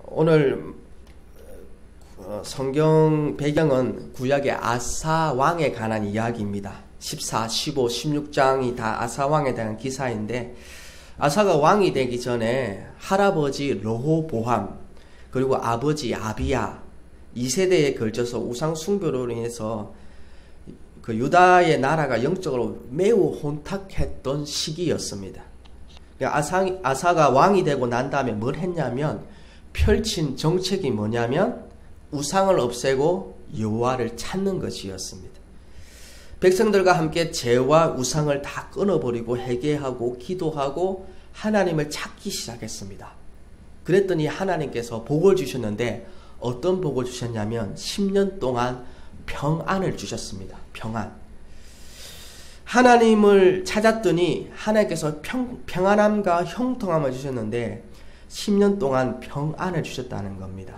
오늘 성경 배경은 구약의 아사 왕에 관한 이야기입니다. 14, 15, 16장이 다 아사 왕에 대한 기사인데, 아사가 왕이 되기 전에 할아버지 르호보암 그리고 아버지 아비야 2세대에 걸쳐서 우상 숭배로 인해서 그 유다의 나라가 영적으로 매우 혼탁했던 시기였습니다. 아사가 왕이 되고 난 다음에 뭘 했냐면, 펼친 정책이 뭐냐면 우상을 없애고 여호와를 찾는 것이었습니다. 백성들과 함께 죄와 우상을 다 끊어버리고 회개하고 기도하고 하나님을 찾기 시작했습니다. 그랬더니 하나님께서 복을 주셨는데, 어떤 복을 주셨냐면 10년 동안 평안을 주셨습니다. 평안. 하나님을 찾았더니 하나님께서 평안함과 형통함을 주셨는데 10년 동안 평안을 주셨다는 겁니다.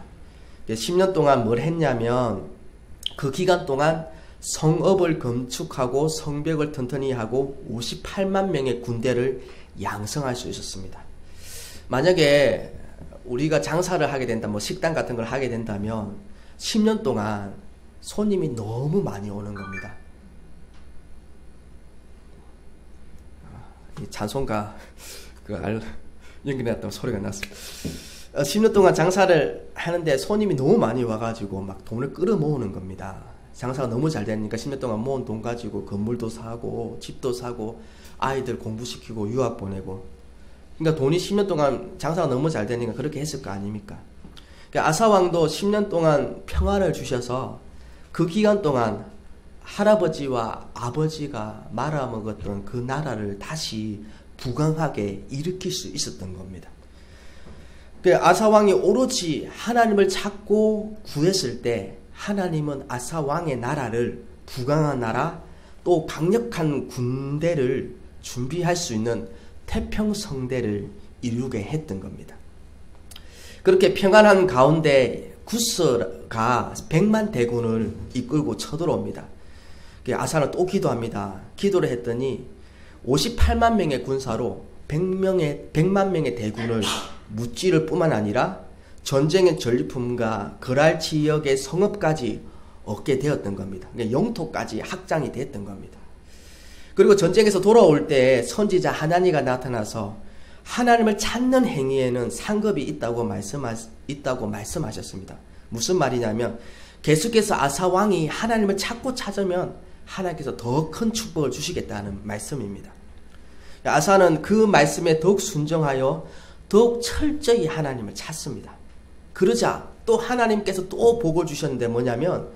10년 동안 뭘 했냐면, 그 기간 동안 성읍을 건축하고 성벽을 튼튼히 하고 58만 명의 군대를 양성할 수 있었습니다. 만약에 우리가 장사를 하게 된다, 식당 같은 걸 하게 된다면 10년 동안 손님이 너무 많이 오는 겁니다. 이 찬송가 연결해놨다고 소리가 났습니다. 10년 동안 장사를 하는데 손님이 너무 많이 와가지고 막 돈을 끌어 모으는 겁니다. 장사가 너무 잘 되니까 10년 동안 모은 돈 가지고 건물도 사고 집도 사고 아이들 공부시키고 유학 보내고, 그러니까 돈이 10년 동안 장사가 너무 잘 되니까 그렇게 했을 거 아닙니까? 그러니까 아사왕도 10년 동안 평안을 주셔서 그 기간 동안 할아버지와 아버지가 말아먹었던 그 나라를 다시 부강하게 일으킬 수 있었던 겁니다. 아사왕이 오로지 하나님을 찾고 구했을 때 하나님은 아사왕의 나라를, 부강한 나라, 또 강력한 군대를 준비할 수 있는 태평성대를 이루게 했던 겁니다. 그렇게 평안한 가운데 구스가 100만 대군을 이끌고 쳐들어옵니다. 아사는 또 기도합니다. 기도를 했더니 58만 명의 군사로 100만 명의 대군을 무찌를 뿐만 아니라 전쟁의 전리품과 거랄 지역의 성읍까지 얻게 되었던 겁니다. 영토까지 확장이 됐던 겁니다. 그리고 전쟁에서 돌아올 때 선지자 하나니가 나타나서 하나님을 찾는 행위에는 상급이 있다고 말씀하셨습니다. 무슨 말이냐면, 계속해서 아사 왕이 하나님을 찾으면 하나님께서 더 큰 축복을 주시겠다는 말씀입니다. 아사는 그 말씀에 더욱 순종하여 더욱 철저히 하나님을 찾습니다. 그러자 또 하나님께서 또 복을 주셨는데 뭐냐면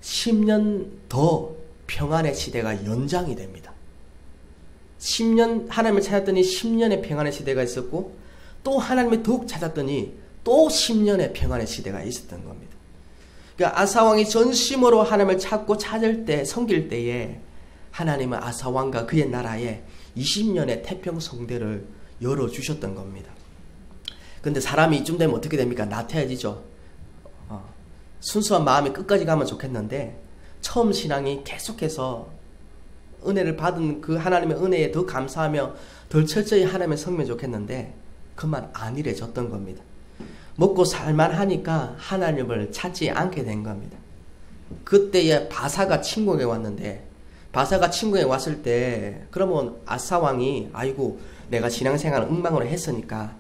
10년 더 평안의 시대가 연장이 됩니다. 10년 하나님을 찾았더니 10년의 평안의 시대가 있었고, 또 하나님을 더욱 찾았더니 또 10년의 평안의 시대가 있었던 겁니다. 그러니까 아사왕이 전심으로 하나님을 찾고 찾을 때, 섬길 때에 하나님은 아사왕과 그의 나라에 20년의 태평성대를 열어주셨던 겁니다. 근데 사람이 이쯤 되면 어떻게 됩니까? 나태해지죠. 순수한 마음이 끝까지 가면 좋겠는데, 처음 신앙이 계속해서 은혜를 받은 그 하나님의 은혜에 더 감사하며 더 철저히 하나님을 섬기면 좋겠는데, 그만 안일해졌던 겁니다. 먹고 살만하니까 하나님을 찾지 않게 된 겁니다. 그때에 바사가 침공에 왔는데, 바사가 침공에 왔을 때 그러면 아사왕이 아이고 내가 신앙생활을 엉망으로 했으니까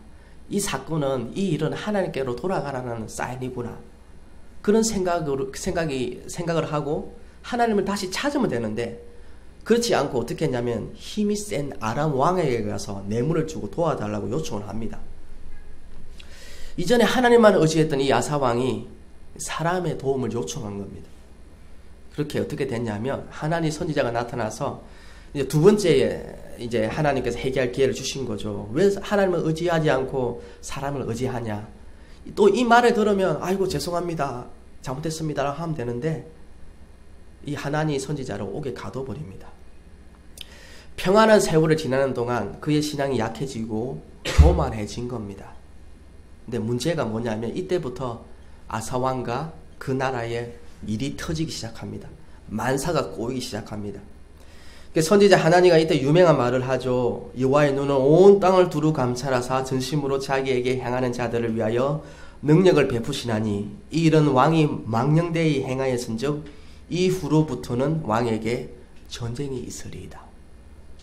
이 사건은, 이 일은 하나님께로 돌아가라는 사인이구나, 그런 생각을 하고 하나님을 다시 찾으면 되는데, 그렇지 않고 어떻게 했냐면 힘이 센 아람 왕에게 가서 뇌물을 주고 도와달라고 요청을 합니다. 이전에 하나님만 의지했던 이 아사왕이 사람의 도움을 요청한 겁니다. 그렇게 어떻게 됐냐면, 하나님 선지자가 나타나서 이제 두 번째 이제 하나님께서 회개할 기회를 주신 거죠. 왜 하나님을 의지하지 않고 사람을 의지하냐. 또 이 말을 들으면 아이고 죄송합니다, 잘못했습니다 하면 되는데, 이 하나님 선지자를 옥에 가둬버립니다. 평안한 세월을 지나는 동안 그의 신앙이 약해지고 교만해진 겁니다. 근데 문제가 뭐냐면, 이때부터 아사왕과 그 나라에 일이 터지기 시작합니다. 만사가 꼬이기 시작합니다. 선지자 하나니가 이때 유명한 말을 하죠. 여호와의 눈은 온 땅을 두루 감찰하사 전심으로 자기에게 행하는 자들을 위하여 능력을 베푸시나니 이 일은 왕이 망령되이 행하였은즉 이후로부터는 왕에게 전쟁이 있으리이다.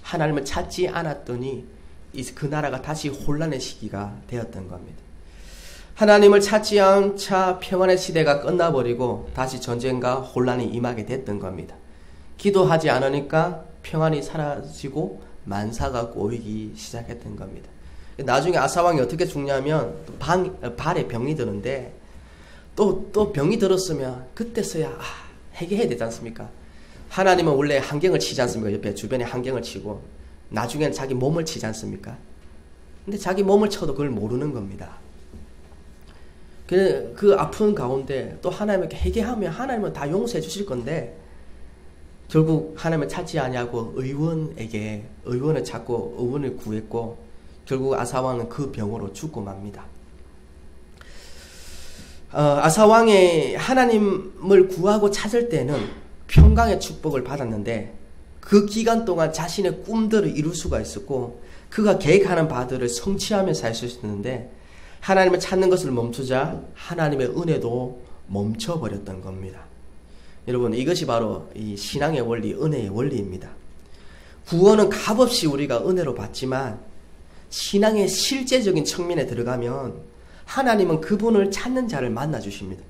하나님을 찾지 않았더니 그 나라가 다시 혼란의 시기가 되었던 겁니다. 하나님을 찾지 않자 평안의 시대가 끝나버리고 다시 전쟁과 혼란이 임하게 됐던 겁니다. 기도하지 않으니까 평안이 사라지고 만사가 꼬이기 시작했던 겁니다. 나중에 아사왕이 어떻게 죽냐면 발에 병이 드는데 또 병이 들었으면 그때서야 해결해야 되지 않습니까? 하나님은 원래 한경을 치지 않습니까? 옆에 주변에 한경을 치고 나중에는 자기 몸을 치지 않습니까? 근데 자기 몸을 쳐도 그걸 모르는 겁니다. 그 아픈 가운데 또 하나님께 회개하면 하나님은 다 용서해 주실 건데 결국 하나님을 찾지 아니하고 의원을 찾고 의원을 구했고 결국 아사왕은 그 병으로 죽고 맙니다. 아사왕이 하나님을 구하고 찾을 때는 평강의 축복을 받았는데 그 기간 동안 자신의 꿈들을 이룰 수가 있었고 그가 계획하는 바들을 성취하며 살 수 있었는데 하나님을 찾는 것을 멈추자 하나님의 은혜도 멈춰버렸던 겁니다. 여러분, 이것이 바로 이 신앙의 원리, 은혜의 원리입니다. 구원은 값없이 우리가 은혜로 받지만 신앙의 실제적인 측면에 들어가면 하나님은 그분을 찾는 자를 만나 주십니다.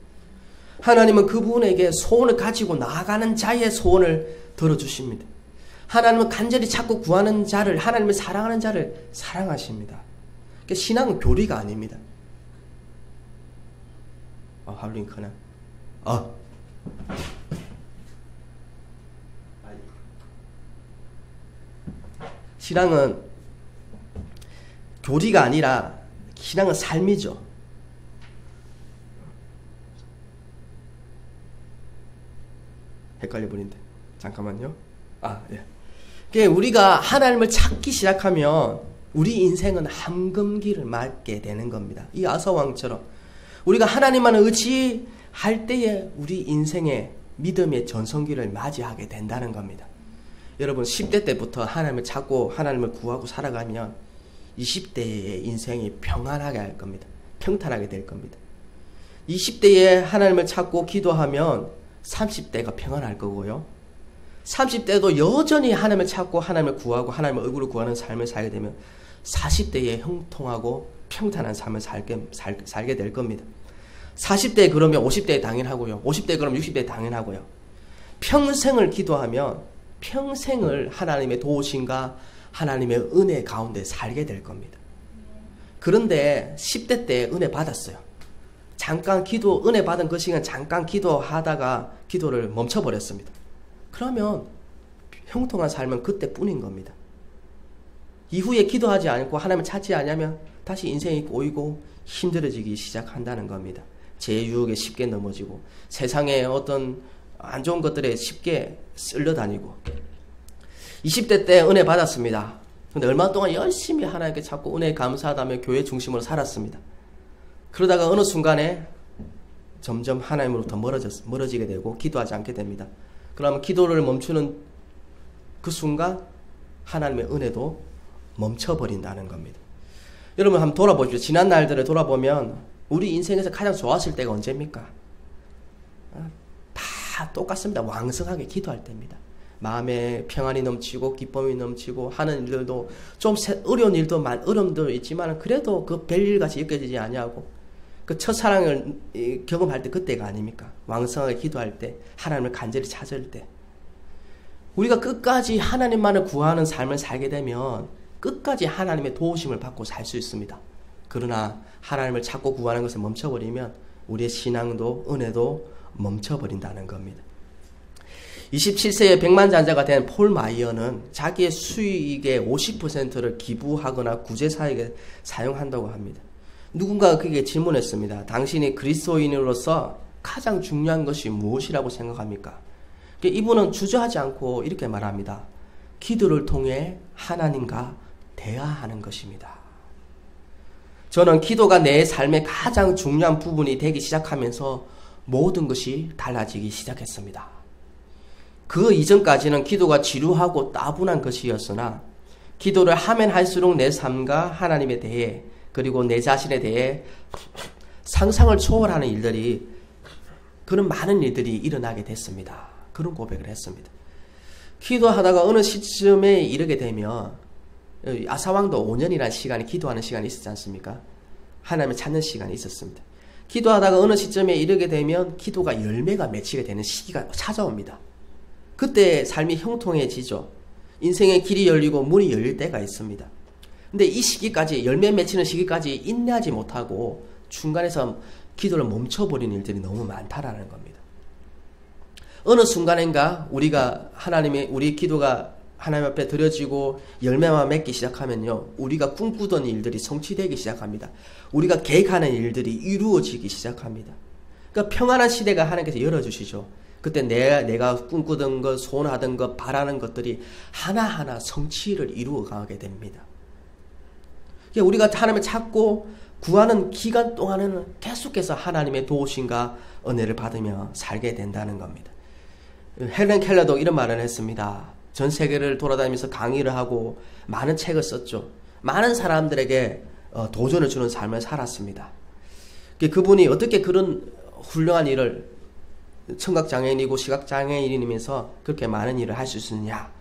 하나님은 그분에게 소원을 가지고 나아가는 자의 소원을 들어주십니다. 하나님은 간절히 찾고 구하는 자를, 하나님을 사랑하는 자를 사랑하십니다. 신앙은 교리가 아닙니다. 할링크나. 신앙은 교리가 아니라 신앙은 삶이죠. 헷갈려 버린데 잠깐만요. 예. 우리가 하나님을 찾기 시작하면 우리 인생은 황금기를 맞게 되는 겁니다. 이 아사왕처럼 우리가 하나님만을 의지할 때에 우리 인생의 믿음의 전성기를 맞이하게 된다는 겁니다. 여러분, 10대 때부터 하나님을 찾고 하나님을 구하고 살아가면 20대의 인생이 평안하게 할 겁니다. 평탄하게 될 겁니다. 20대에 하나님을 찾고 기도하면 30대가 평안할 거고요. 30대도 여전히 하나님을 찾고 하나님을 구하고 하나님의 얼굴을 구하는 삶을 살게 되면 40대에 형통하고 평탄한 삶을 살게 될 겁니다. 40대 그러면 50대에 당연하고요. 50대 그러면 60대에 당연하고요. 평생을 기도하면 평생을 하나님의 도우심과 하나님의 은혜 가운데 살게 될 겁니다. 그런데 10대 때 은혜 받았어요. 잠깐 은혜 받은 그 시간 잠깐 기도하다가 기도를 멈춰버렸습니다. 그러면 형통한 삶은 그때뿐인 겁니다. 이후에 기도하지 않고 하나님을 찾지 않으면 다시 인생이 꼬이고 힘들어지기 시작한다는 겁니다. 제 유혹에 쉽게 넘어지고 세상의 어떤 안 좋은 것들에 쉽게 쓸려다니고 20대 때 은혜 받았습니다. 근데 얼마 동안 열심히 하나님께 찾고 은혜에 감사하다며 교회 중심으로 살았습니다. 그러다가 어느 순간에 점점 하나님으로부터 멀어지게 되고 기도하지 않게 됩니다. 그러면 기도를 멈추는 그 순간 하나님의 은혜도 멈춰버린다는 겁니다. 여러분 한번 돌아보십시오. 지난 날들을 돌아보면 우리 인생에서 가장 좋았을 때가 언제입니까? 다 똑같습니다. 왕성하게 기도할 때입니다. 마음에 평안이 넘치고 기쁨이 넘치고 하는 일들도 좀 어려운 어려움도 있지만 그래도 그 별일같이 느껴지지 아니하고 그 첫사랑을 경험할 때 그때가 아닙니까? 왕성하게 기도할 때, 하나님을 간절히 찾을 때. 우리가 끝까지 하나님만을 구하는 삶을 살게 되면 끝까지 하나님의 도우심을 받고 살 수 있습니다. 그러나 하나님을 찾고 구하는 것을 멈춰버리면 우리의 신앙도 은혜도 멈춰버린다는 겁니다. 27세의 백만장자가 된 폴 마이어는 자기의 수익의 50%를 기부하거나 구제사에게 사용한다고 합니다. 누군가가 그에게 질문했습니다. 당신이 그리스도인으로서 가장 중요한 것이 무엇이라고 생각합니까? 이분은 주저하지 않고 이렇게 말합니다. 기도를 통해 하나님과 대화하는 것입니다. 저는 기도가 내 삶의 가장 중요한 부분이 되기 시작하면서 모든 것이 달라지기 시작했습니다. 그 이전까지는 기도가 지루하고 따분한 것이었으나 기도를 하면 할수록 내 삶과 하나님에 대해 그리고 내 자신에 대해 상상을 초월하는 일들이 그런 많은 일들이 일어나게 됐습니다. 그런 고백을 했습니다. 기도하다가 어느 시점에 이르게 되면 아사왕도 5년이라는 시간이 기도하는 시간이 있었지 않습니까? 하나님을 찾는 시간이 있었습니다. 기도하다가 어느 시점에 이르게 되면 기도가 열매가 맺히게 되는 시기가 찾아옵니다. 그때 삶이 형통해지죠. 인생의 길이 열리고 문이 열릴 때가 있습니다. 근데 이 시기까지 열매 맺히는 시기까지 인내하지 못하고 중간에서 기도를 멈춰버리는 일들이 너무 많다라는 겁니다. 어느 순간인가 우리 기도가 하나님 앞에 드려지고 열매만 맺기 시작하면요, 우리가 꿈꾸던 일들이 성취되기 시작합니다. 우리가 계획하는 일들이 이루어지기 시작합니다. 그러니까 평안한 시대가 하나님께서 열어주시죠. 그때 내가 꿈꾸던 것, 소원하던 것, 바라는 것들이 하나하나 성취를 이루어가게 됩니다. 그러니까 우리가 하나님을 찾고 구하는 기간 동안에는 계속해서 하나님의 도우심과 은혜를 받으며 살게 된다는 겁니다. 헬렌 켈러도 이런 말을 했습니다. 전 세계를 돌아다니면서 강의를 하고 많은 책을 썼죠. 많은 사람들에게 도전을 주는 삶을 살았습니다. 그분이 어떻게 그런 훌륭한 일을 청각장애인이고 시각장애인이면서 그렇게 많은 일을 할 수 있느냐.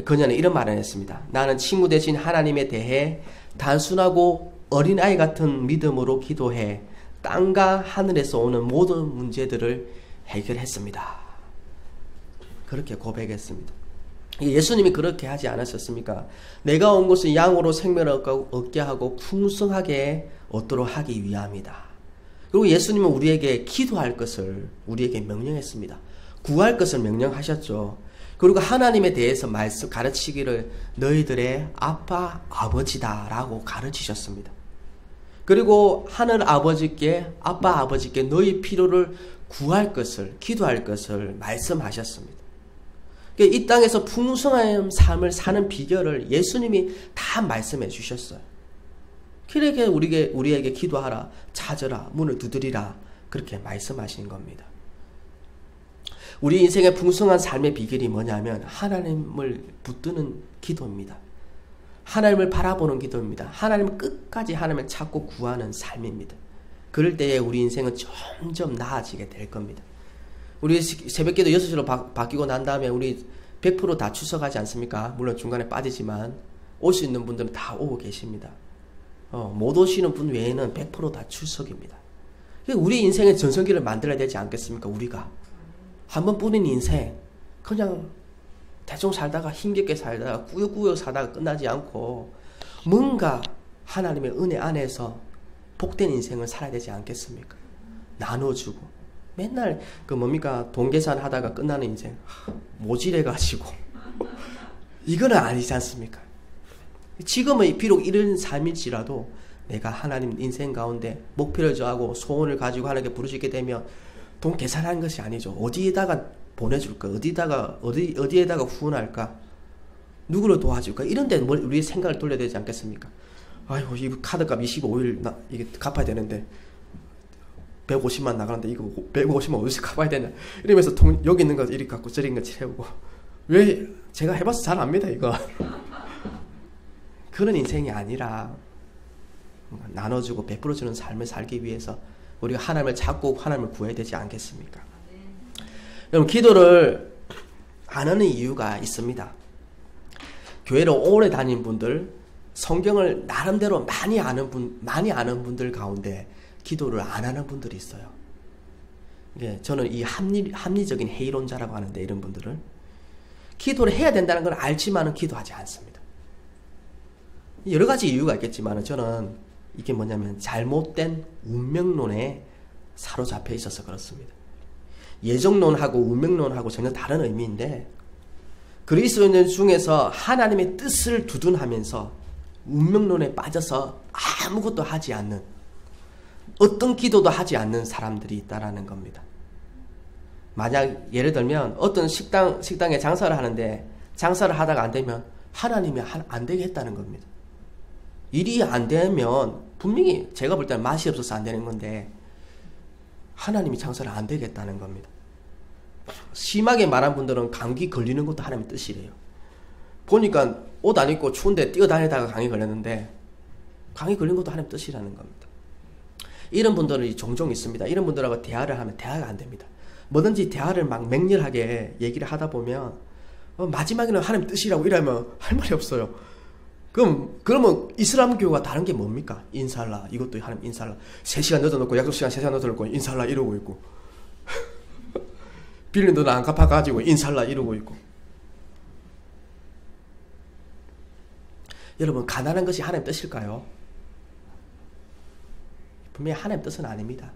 그녀는 이런 말을 했습니다. 나는 친구 대신 하나님에 대해 단순하고 어린아이 같은 믿음으로 기도해 땅과 하늘에서 오는 모든 문제들을 해결했습니다. 그렇게 고백했습니다. 예수님이 그렇게 하지 않으셨습니까? 내가 온 것은 양으로 생명을 얻게 하고 풍성하게 얻도록 하기 위함이다. 그리고 예수님은 우리에게 기도할 것을 우리에게 명령했습니다. 구할 것을 명령하셨죠. 그리고 하나님에 대해서 가르치기를 너희들의 아빠, 아버지다 라고 가르치셨습니다. 그리고 하늘 아버지께, 아빠, 아버지께 너희 필요를 구할 것을, 기도할 것을 말씀하셨습니다. 이 땅에서 풍성한 삶을 사는 비결을 예수님이 다 말씀해 주셨어요. 그렇게 우리에게 기도하라, 찾으라, 문을 두드리라 그렇게 말씀하신 겁니다. 우리 인생의 풍성한 삶의 비결이 뭐냐면 하나님을 붙드는 기도입니다. 하나님을 바라보는 기도입니다. 하나님을 끝까지 하나님을 찾고 구하는 삶입니다. 그럴 때에 우리 인생은 점점 나아지게 될 겁니다. 우리 새벽기도 6시로 바뀌고 난 다음에 우리 100% 다 출석하지 않습니까? 물론 중간에 빠지지만 올 수 있는 분들은 다 오고 계십니다. 못 오시는 분 외에는 100% 다 출석입니다. 우리 인생의 전성기를 만들어야 되지 않겠습니까? 우리가 한 번뿐인 인생 그냥 대충 살다가 힘겹게 살다가 꾸역꾸역 살다가 끝나지 않고 뭔가 하나님의 은혜 안에서 복된 인생을 살아야 되지 않겠습니까? 나눠주고 맨날 돈 계산하다가 끝나는 인생 모질해가지고 이거는 아니지 않습니까? 지금은 비록 이런 삶일지라도 내가 하나님 인생 가운데 목표를 정하고 소원을 가지고 하나님께 부르시게 되면 돈 계산하는 것이 아니죠. 어디에다가 보내줄까? 어디에다가 후원할까? 누구를 도와줄까? 이런 데 우리의 생각을 돌려야 되지 않겠습니까? 아이고, 이 카드값 25일 이게 갚아야 되는데 150만 나가는데 이거 150만 어디서 갚아야 되냐? 이러면서 여기 있는 거 이렇게 갖고 저리 있는 거 채우고. 왜? 제가 해봐서 잘 압니다, 이거. 그런 인생이 아니라 나눠주고 베풀어주는 삶을 살기 위해서 우리가 하나님을 찾고 하나님을 구해야 되지 않겠습니까? 여러분, 기도를 안 하는 이유가 있습니다. 교회를 오래 다닌 분들, 성경을 나름대로 많이 아는 분들 가운데 기도를 안 하는 분들이 있어요. 저는 이 합리적인 회의론자라고 하는데, 이런 분들을 기도를 해야 된다는 걸 알지만은 기도하지 않습니다. 여러 가지 이유가 있겠지만 저는 이게 뭐냐면 잘못된 운명론에 사로잡혀 있어서 그렇습니다. 예정론하고 운명론하고 전혀 다른 의미인데, 그리스도인들 중에서 하나님의 뜻을 두둔하면서 운명론에 빠져서 아무것도 하지 않는, 어떤 기도도 하지 않는 사람들이 있다라는 겁니다. 만약 예를 들면 어떤 식당에 장사를 하는데 장사를 하다가 안 되면 하나님이 안 되게 했다는 겁니다. 일이 안 되면 분명히 제가 볼 때는 맛이 없어서 안 되는 건데 하나님이 장사를 안 되겠다는 겁니다. 심하게 말한 분들은 감기 걸리는 것도 하나님의 뜻이래요. 보니까 옷 안 입고 추운데 뛰어다니다가 감기 걸렸는데 감기 걸린 것도 하나님의 뜻이라는 겁니다. 이런 분들이 종종 있습니다. 이런 분들하고 대화를 하면 대화가 안 됩니다. 뭐든지 대화를 막 맹렬하게 얘기를 하다 보면 마지막에는 하나님 뜻이라고 이러면 할 말이 없어요. 그러면 이슬람교가 다른 게 뭡니까? 인살라, 이것도 하나님 인살라. 3시간 늦어놓고 약속 시간 3시간 늦어놓고 인살라 이러고 있고 빌린 돈 안 갚아가지고 인살라 이러고 있고. 여러분, 가난한 것이 하나님 뜻일까요? 분명히 하나님 뜻은 아닙니다.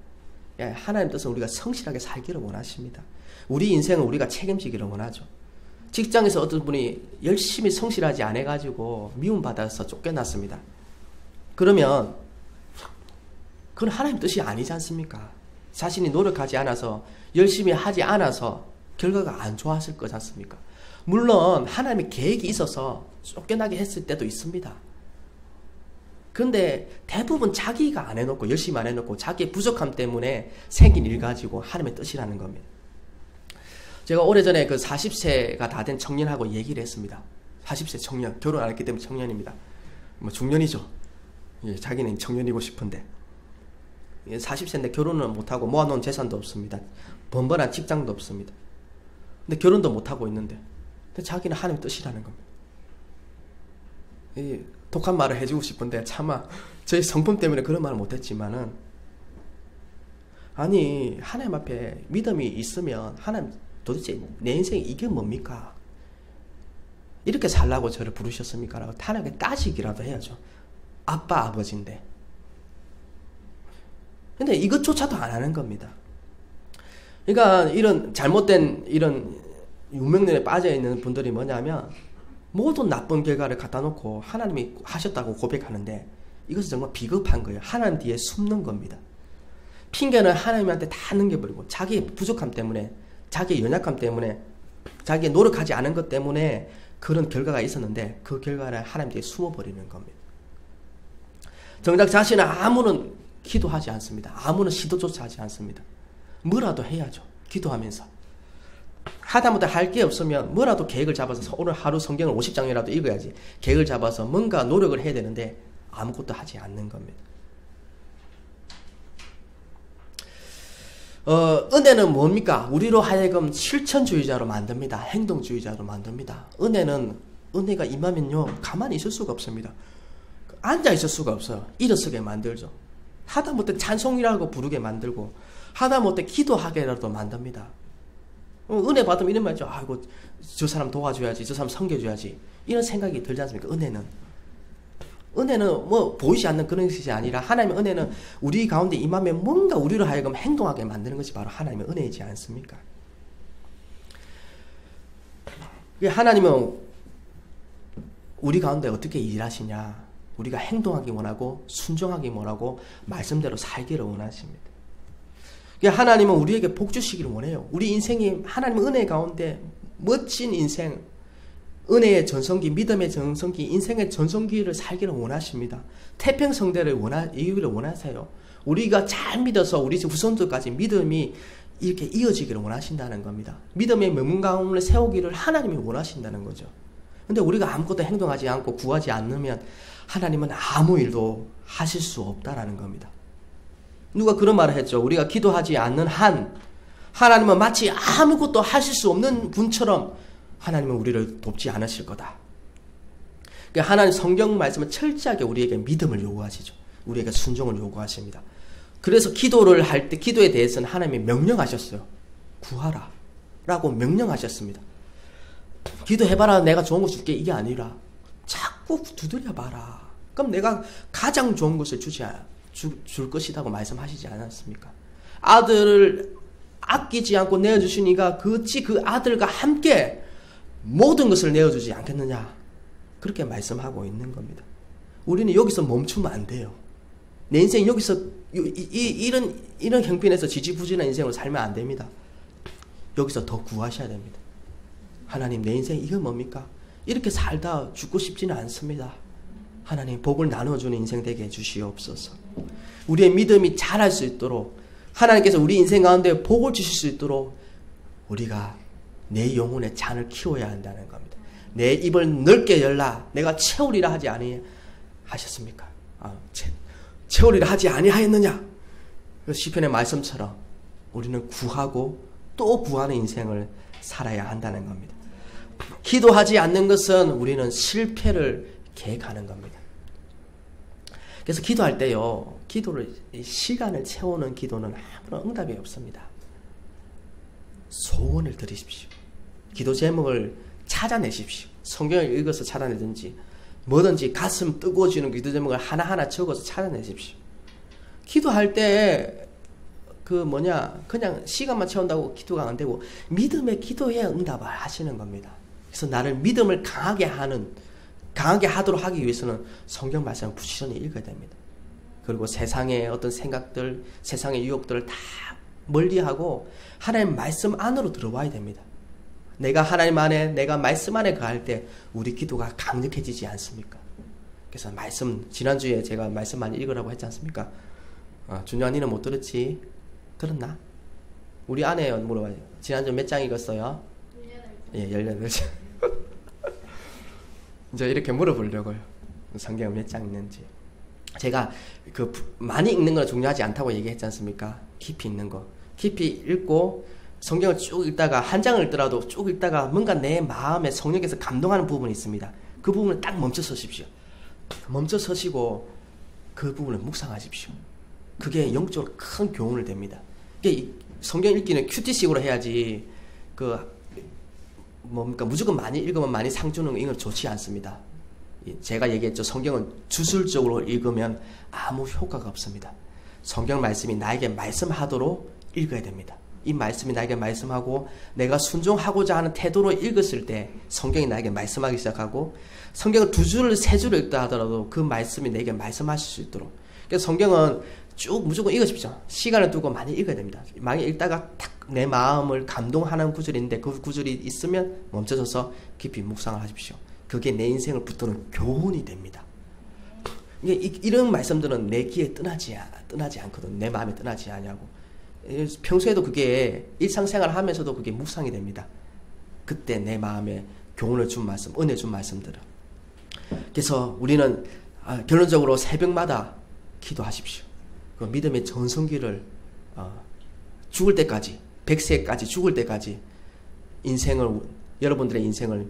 하나님 뜻은 우리가 성실하게 살기를 원하십니다. 우리 인생은 우리가 책임지기를 원하죠. 직장에서 어떤 분이 열심히 성실하지 않아가지고 미움받아서 쫓겨났습니다. 그러면 그건 하나님 뜻이 아니지 않습니까? 자신이 노력하지 않아서 열심히 하지 않아서 결과가 안 좋았을 거지 않습니까? 물론 하나님의 계획이 있어서 쫓겨나게 했을 때도 있습니다. 그런데 대부분 자기가 안 해놓고 열심히 안 해놓고 자기의 부족함 때문에 생긴 일 가지고 하나님의 뜻이라는 겁니다. 제가 오래전에 그 40세가 다 된 청년하고 얘기를 했습니다. 40세 청년, 결혼 안 했기 때문에 청년입니다. 뭐 중년이죠. 예, 자기는 청년이고 싶은데 40세인데 결혼은 못하고 모아놓은 재산도 없습니다. 번번한 직장도 없습니다. 근데 결혼도 못하고 있는데 근데 자기는 하나님의 뜻이라는 겁니다. 이 독한 말을 해주고 싶은데 차마 저희 성품 때문에 그런 말을 못했지만은, 아니 하나님 앞에 믿음이 있으면 하나님 도대체 내 인생이 이게 뭡니까? 이렇게 살라고 저를 부르셨습니까? 라고 하나님께 따지기라도 해야죠. 아빠 아버지인데. 근데 이것조차도 안 하는 겁니다. 그러니까 이런 잘못된 이런 유명론에 빠져 있는 분들이 뭐냐면 모든 나쁜 결과를 갖다 놓고 하나님이 하셨다고 고백하는데 이것은 정말 비겁한 거예요. 하나님 뒤에 숨는 겁니다. 핑계는 하나님한테 다 넘겨버리고 자기의 부족함 때문에, 자기의 연약함 때문에, 자기의 노력하지 않은 것 때문에 그런 결과가 있었는데 그 결과를 하나님 뒤에 숨어버리는 겁니다. 정작 자신은 아무런 기도하지 않습니다. 아무런 시도조차 하지 않습니다. 뭐라도 해야죠. 기도하면서. 하다못해 할 게 없으면 뭐라도 계획을 잡아서 오늘 하루 성경을 50장이라도 읽어야지. 계획을 잡아서 뭔가 노력을 해야 되는데 아무것도 하지 않는 겁니다. 은혜는 뭡니까? 우리로 하여금 실천주의자로 만듭니다. 행동주의자로 만듭니다. 은혜가 임하면요 가만히 있을 수가 없습니다. 앉아 있을 수가 없어요. 일어서게 만들죠. 하다못해 찬송이라고 부르게 만들고 하다못해 기도하게라도 만듭니다. 은혜 받으면 이런 말이죠. 아이고 저 사람 도와줘야지, 저 사람 섬겨줘야지, 이런 생각이 들지 않습니까? 은혜는 뭐 보이지 않는 그런 것이 아니라 하나님의 은혜는 우리 가운데 임하면 뭔가 우리로 하여금 행동하게 만드는 것이 바로 하나님의 은혜이지 않습니까? 하나님은 우리 가운데 어떻게 일하시냐? 우리가 행동하기 원하고 순종하기 원하고 말씀대로 살기를 원하십니다. 하나님은 우리에게 복 주시기를 원해요. 우리 인생이 하나님의 은혜 가운데 멋진 인생, 은혜의 전성기, 믿음의 전성기, 인생의 전성기를 살기를 원하십니다. 태평성대를 이루기를 원하세요. 우리가 잘 믿어서 우리 후손들까지 믿음이 이렇게 이어지기를 원하신다는 겁니다. 믿음의 명문가운을 세우기를 하나님이 원하신다는 거죠. 근데 우리가 아무것도 행동하지 않고 구하지 않으면 하나님은 아무 일도 하실 수 없다라는 겁니다. 누가 그런 말을 했죠. 우리가 기도하지 않는 한 하나님은 마치 아무것도 하실 수 없는 분처럼 하나님은 우리를 돕지 않으실 거다. 그러니까 하나님 성경 말씀은 철저하게 우리에게 믿음을 요구하시죠. 우리에게 순종을 요구하십니다. 그래서 기도를 할 때 기도에 대해서는 하나님이 명령하셨어요. 구하라 라고 명령하셨습니다. 기도해봐라 내가 좋은 거 줄게 이게 아니라 자꾸 두드려봐라. 그럼 내가 가장 좋은 것을 줄 것이라고 말씀하시지 않았습니까? 아들을 아끼지 않고 내어주시니까 그 아들과 함께 모든 것을 내어주지 않겠느냐, 그렇게 말씀하고 있는 겁니다. 우리는 여기서 멈추면 안 돼요. 내 인생 여기서 이런 형편에서 지지부진한 인생으로 살면 안 됩니다. 여기서 더 구하셔야 됩니다. 하나님 내 인생 이게 뭡니까? 이렇게 살다 죽고 싶지는 않습니다. 하나님 복을 나눠주는 인생 되게 해주시옵소서. 우리의 믿음이 자랄 수 있도록 하나님께서 우리 인생 가운데 복을 주실 수 있도록 우리가 내 영혼의 잔을 키워야 한다는 겁니다. 내 입을 넓게 열라 내가 채우리라 하지 아니하셨습니까? 채우리라 하지 아니하였느냐? 시편의 말씀처럼 우리는 구하고 또 구하는 인생을 살아야 한다는 겁니다. 기도하지 않는 것은 우리는 실패를 계획하는 겁니다. 그래서 기도할 때요, 시간을 채우는 기도는 아무런 응답이 없습니다. 소원을 드리십시오. 기도 제목을 찾아내십시오. 성경을 읽어서 찾아내든지 뭐든지 가슴 뜨거워지는 기도 제목을 하나하나 적어서 찾아내십시오. 기도할 때 그냥 시간만 채운다고 기도가 안 되고 믿음의 기도에 응답을 하시는 겁니다. 그래서 나를 믿음을 강하게 하도록 하기 위해서는 성경 말씀을 부지런히 읽어야 됩니다. 그리고 세상의 어떤 생각들, 세상의 유혹들을 다 멀리하고 하나님 말씀 안으로 들어와야 됩니다. 내가 하나님 안에, 내가 말씀 안에 거할 때 우리 기도가 강력해지지 않습니까? 그래서 지난주에 제가 말씀 많이 읽으라고 했지 않습니까? 준영아, 니는 못 들었지? 들었나? 우리 아내 물어봐요. 지난주 몇 장 읽었어요? 18장. 예, 18장. 이제 이렇게 물어보려고요. 성경을 몇 장 읽는지. 제가 많이 읽는 건 중요하지 않다고 얘기했지 않습니까? 깊이 읽는 거. 깊이 읽고 성경을 쭉 읽다가 한 장을 읽더라도 쭉 읽다가 뭔가 내 마음에 성령께서 감동하는 부분이 있습니다. 그 부분을 딱 멈춰 서십시오. 멈춰 서시고 그 부분을 묵상하십시오. 그게 영적으로 큰 교훈을 됩니다. 성경 읽기는 큐티식으로 해야지 무조건 많이 읽으면 많이 상 주는 건 이건 좋지 않습니다. 제가 얘기했죠. 성경은 주술적으로 읽으면 아무 효과가 없습니다. 성경 말씀이 나에게 말씀하도록 읽어야 됩니다. 이 말씀이 나에게 말씀하고 내가 순종하고자 하는 태도로 읽었을 때 성경이 나에게 말씀하기 시작하고, 성경을 2줄, 3줄을 읽다 하더라도 그 말씀이 내게 말씀하실 수 있도록. 그래서 성경은 쭉 무조건 읽으십시오. 시간을 두고 많이 읽어야 됩니다. 많이 읽다가 탁 내 마음을 감동하는 구절인데 그 구절이 있으면 멈춰서서 깊이 묵상을 하십시오. 그게 내 인생을 붙드는 교훈이 됩니다. 이런 말씀들은 내 귀에 떠나지 않거든. 내 마음에 떠나지 않냐고. 평소에도 그게 일상생활 하면서도 그게 묵상이 됩니다. 그때 내 마음에 교훈을 준 말씀, 은혜 준 말씀들은. 그래서 우리는 결론적으로 새벽마다 기도하십시오. 그 믿음의 전성기를 죽을 때까지, 100세까지 죽을 때까지 여러분들의 인생을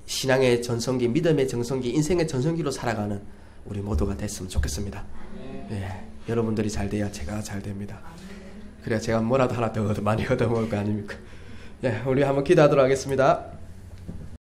신앙의 전성기, 믿음의 전성기, 인생의 전성기로 살아가는 우리 모두가 됐으면 좋겠습니다. 예, 여러분들이 잘 돼야 제가 잘 됩니다. 그래야 제가 뭐라도 하나 더 많이 얻어먹을 거 아닙니까? 예, 우리 한번 기도하도록 하겠습니다.